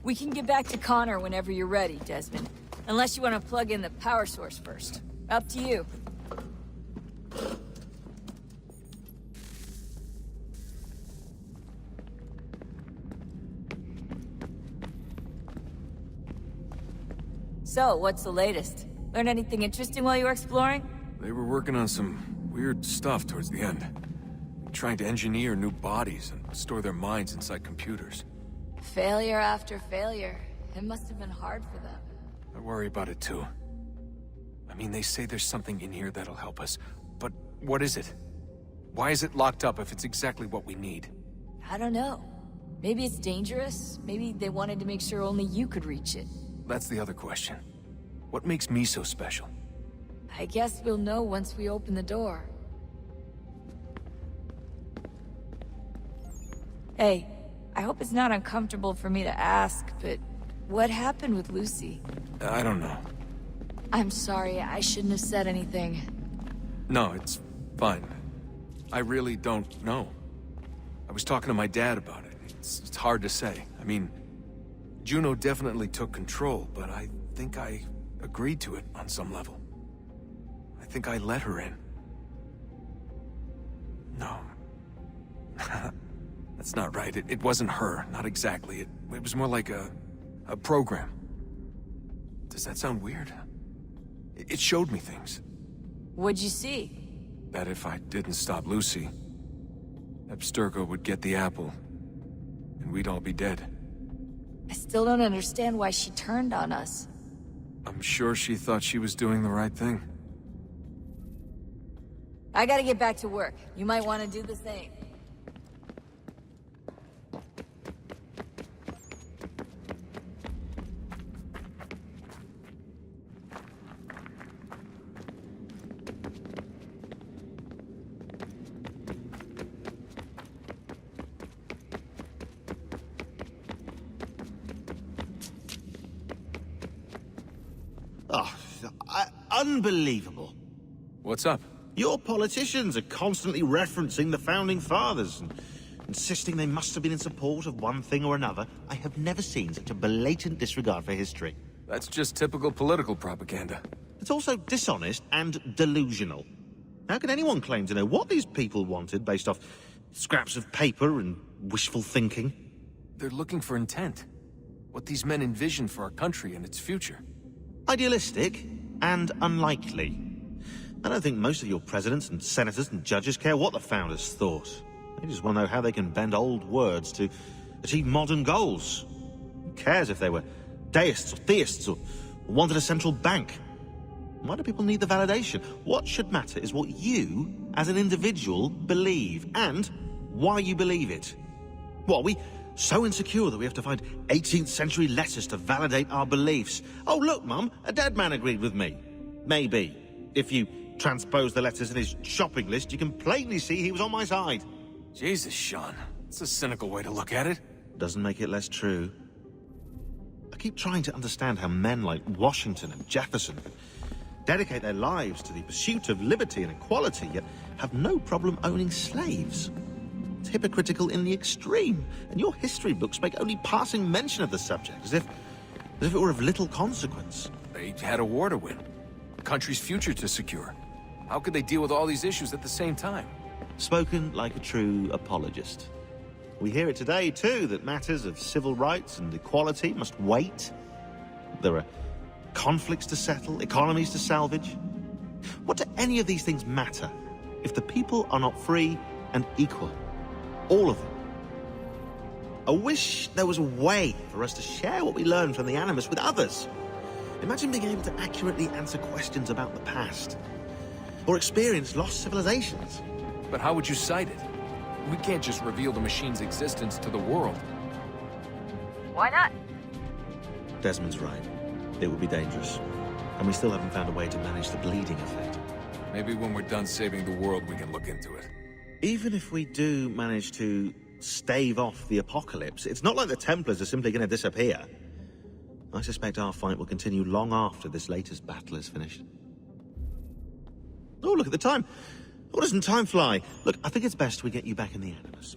We can get back to Connor whenever you're ready, Desmond. Unless you want to plug in the power source first. Up to you. So, what's the latest? Learn anything interesting while you were exploring? They were working on some weird stuff towards the end. Trying to engineer new bodies and store their minds inside computers. Failure after failure. It must have been hard for them. I worry about it too. I mean, they say there's something in here that'll help us, but what is it? Why is it locked up if it's exactly what we need? I don't know. Maybe it's dangerous. Maybe they wanted to make sure only you could reach it. That's the other question. What makes me so special? I guess we'll know once we open the door. Hey, I hope it's not uncomfortable for me to ask, but what happened with Lucy? I don't know. I'm sorry, I shouldn't have said anything. No, it's fine. I really don't know. I was talking to my dad about it. It's hard to say. I mean, Juno definitely took control, but I think I agreed to it on some level. I think I let her in. No. That's not right. It wasn't her. Not exactly. It was more like a program. Does that sound weird? It showed me things. What'd you see? That if I didn't stop Lucy, Abstergo would get the apple, and we'd all be dead. I still don't understand why she turned on us. I'm sure she thought she was doing the right thing. I gotta get back to work. You might want to do the same. Unbelievable. What's up? Your politicians are constantly referencing the Founding Fathers and insisting they must have been in support of one thing or another. I have never seen such a blatant disregard for history. That's just typical political propaganda. It's also dishonest and delusional. How can anyone claim to know what these people wanted based off scraps of paper and wishful thinking? They're looking for intent. What these men envision for our country and its future. Idealistic and unlikely. I don't think most of your presidents and senators and judges care what the founders thought. They just want to know how they can bend old words to achieve modern goals. Who cares if they were deists or theists or wanted a central bank? Why do people need the validation? What should matter is what you, as an individual, believe, and why you believe it. What, are we so insecure that we have to find 18th century letters to validate our beliefs? Oh, look, Mum, a dead man agreed with me. Maybe. If you transpose the letters in his shopping list, you can plainly see he was on my side. Jesus, Sean. It's a cynical way to look at it. Doesn't make it less true. I keep trying to understand how men like Washington and Jefferson could dedicate their lives to the pursuit of liberty and equality, yet have no problem owning slaves. It's hypocritical in the extreme, and your history books make only passing mention of the subject, as if it were of little consequence. They had a war to win. The country's future to secure. How could they deal with all these issues at the same time? Spoken like a true apologist. We hear it today, too, that matters of civil rights and equality must wait. There are conflicts to settle, economies to salvage. What do any of these things matter if the people are not free and equal? All of them. I wish there was a way for us to share what we learn from the Animus with others. Imagine being able to accurately answer questions about the past, or experience lost civilizations. But how would you cite it? We can't just reveal the machine's existence to the world. Why not? Desmond's right. It would be dangerous. And we still haven't found a way to manage the bleeding effect. Maybe when we're done saving the world, we can look into it. Even if we do manage to stave off the apocalypse, it's not like the Templars are simply going to disappear. I suspect our fight will continue long after this latest battle is finished. Oh, look at the time. Oh, doesn't time fly? Look, I think it's best we get you back in the Animus,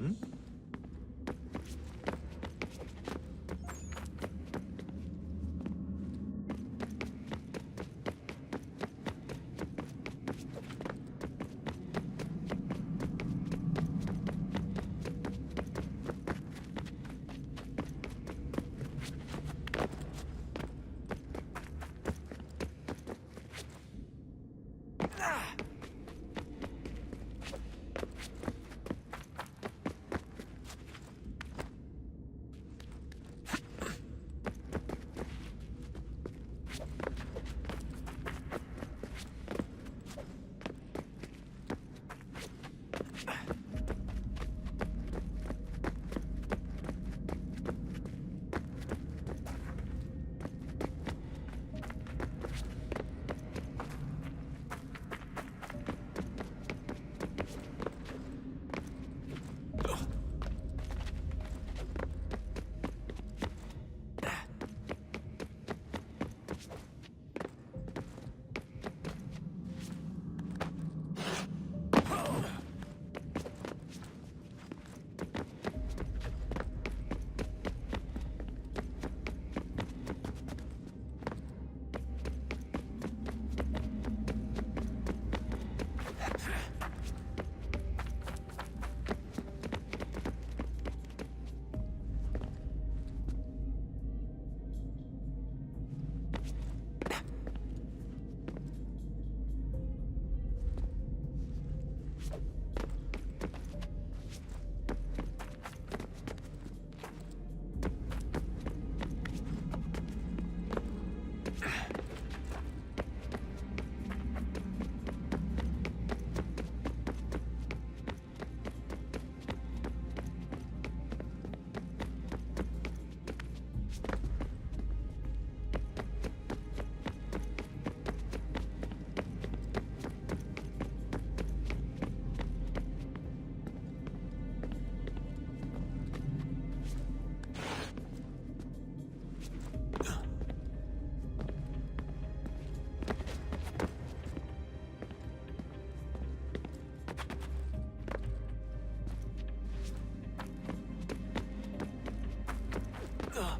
Wonder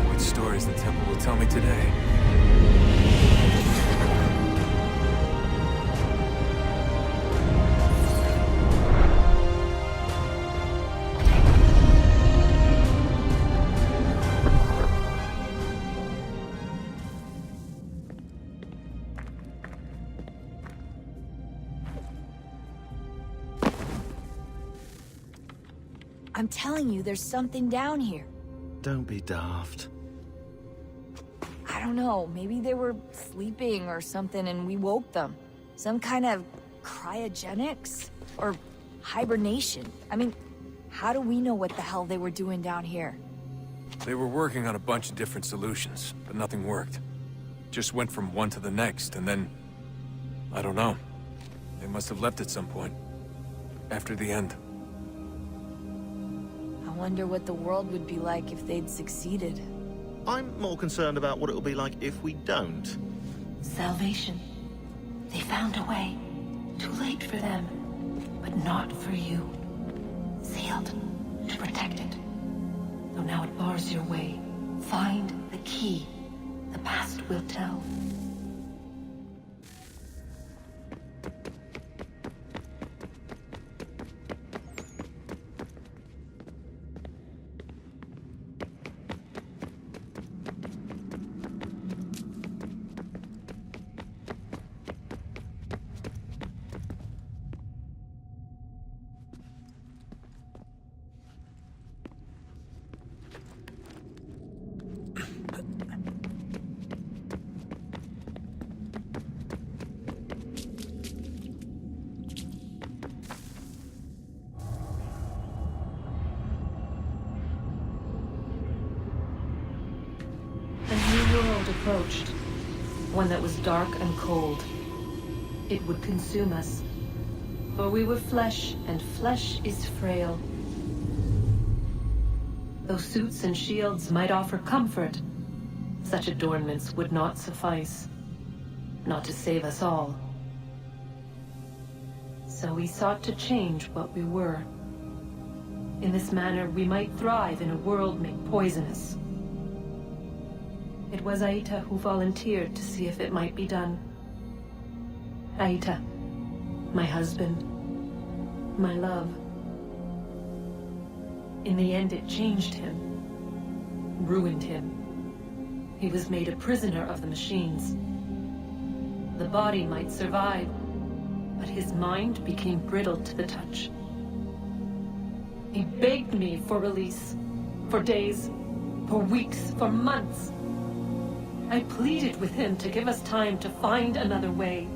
what stories the temple will tell me today. I'm telling you, there's something down here. Don't be daft. I don't know, maybe they were sleeping or something and we woke them. Some kind of cryogenics? Or hibernation? I mean, how do we know what the hell they were doing down here? They were working on a bunch of different solutions, but nothing worked. Just went from one to the next, and then... I don't know. They must have left at some point. After the end. I wonder what the world would be like if they'd succeeded. I'm more concerned about what it'll be like if we don't. Salvation. They found a way. Too late for them, but not for you. Sealed to protect it. Though now it bars your way. Find the key. The past will tell. Approached. One that was dark and cold. It would consume us. For we were flesh, and flesh is frail. Though suits and shields might offer comfort, such adornments would not suffice. Not to save us all. So we sought to change what we were. In this manner, we might thrive in a world made poisonous. It was Aita who volunteered to see if it might be done. Aita, my husband, my love. In the end, it changed him, ruined him. He was made a prisoner of the machines. The body might survive, but his mind became brittle to the touch. He begged me for release, for days, for weeks, for months. I pleaded with him to give us time to find another way.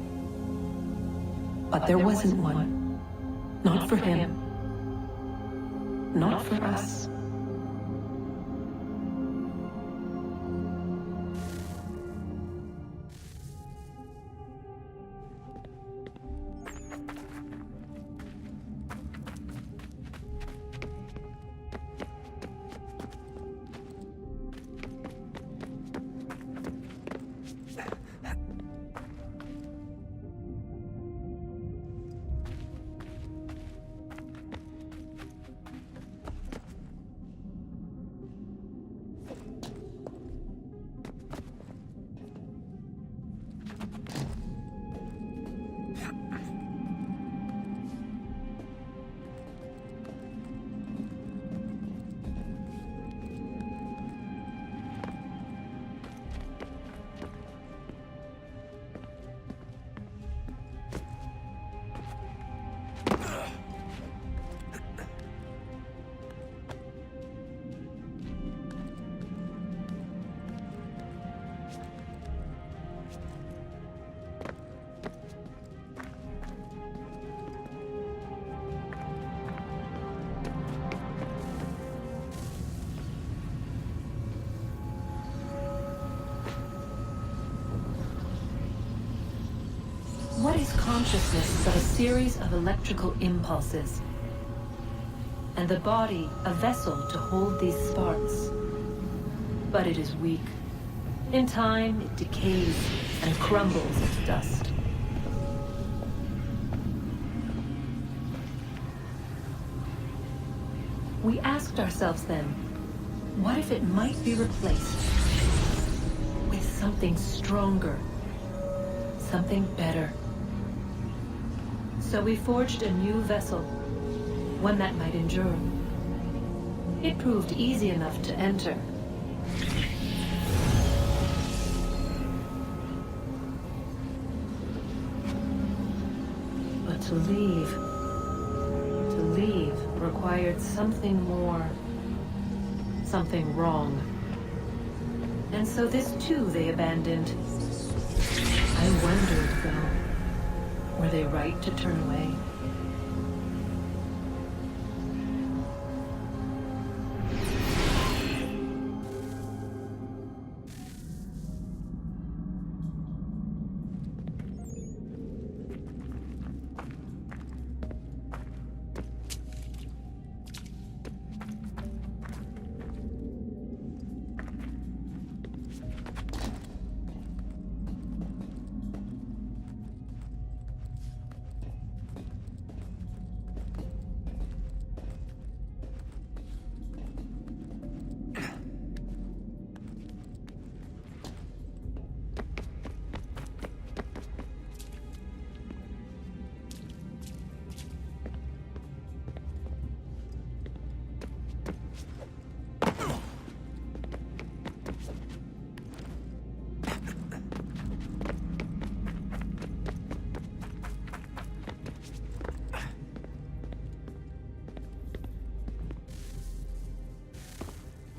But there wasn't one. Not for him. Not for us. consciousness but a series of electrical impulses, and the body a vessel to hold these sparks. But it is weak. In time, it decays and crumbles into dust. We asked ourselves then, what if it might be replaced with something stronger, something better? So we forged a new vessel, one that might endure. It proved easy enough to enter. But to leave required something more, something wrong. And so this too they abandoned. I wondered, though, were they right to turn away?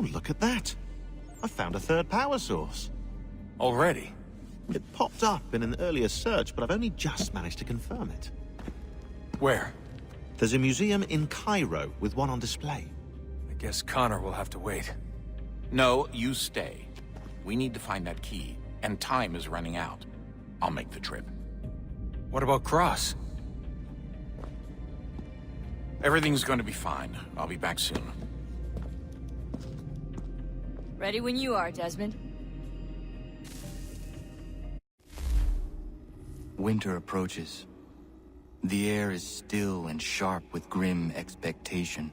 Oh, look at that. I found a third power source. Already? It popped up in an earlier search, but I've only just managed to confirm it. Where? There's a museum in Cairo with one on display. I guess Connor will have to wait. No, you stay. We need to find that key, and time is running out. I'll make the trip. What about Cross? Everything's going to be fine. I'll be back soon. Ready when you are, Desmond. Winter approaches. The air is still and sharp with grim expectation.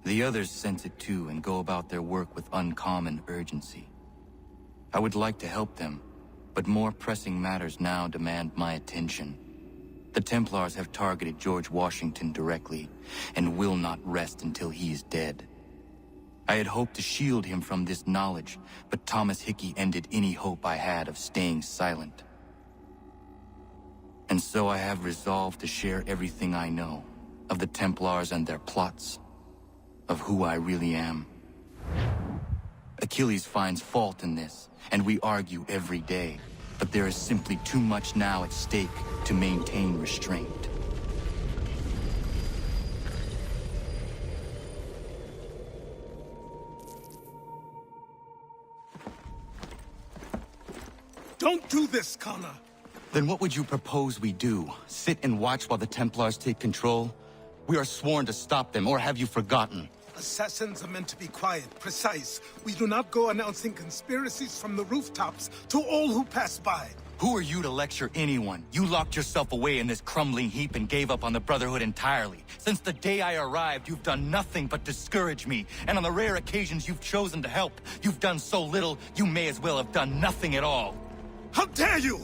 The others sense it too and go about their work with uncommon urgency. I would like to help them, but more pressing matters now demand my attention. The Templars have targeted George Washington directly, and will not rest until he is dead. I had hoped to shield him from this knowledge, but Thomas Hickey ended any hope I had of staying silent. And so I have resolved to share everything I know, of the Templars and their plots, of who I really am. Achilles finds fault in this, and we argue every day, but there is simply too much now at stake to maintain restraint. Don't do this, Connor! Then what would you propose we do? Sit and watch while the Templars take control? We are sworn to stop them, or have you forgotten? Assassins are meant to be quiet, precise. We do not go announcing conspiracies from the rooftops to all who pass by. Who are you to lecture anyone? You locked yourself away in this crumbling heap and gave up on the Brotherhood entirely. Since the day I arrived, you've done nothing but discourage me. And on the rare occasions you've chosen to help, you've done so little, you may as well have done nothing at all. How dare you!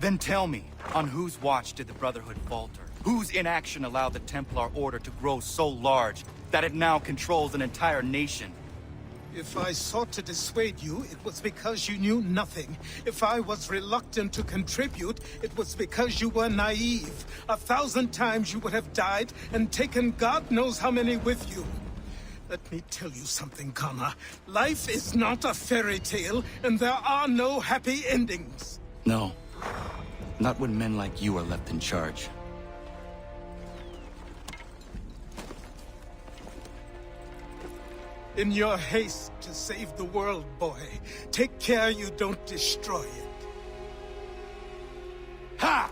Then tell me, on whose watch did the Brotherhood falter? Whose inaction allowed the Templar Order to grow so large that it now controls an entire nation? If I sought to dissuade you, it was because you knew nothing. If I was reluctant to contribute, it was because you were naive. 1,000 times you would have died and taken God knows how many with you. Let me tell you something, Connor. Life is not a fairy tale, and there are no happy endings. No. Not when men like you are left in charge. In your haste to save the world, boy, take care you don't destroy it. Ha!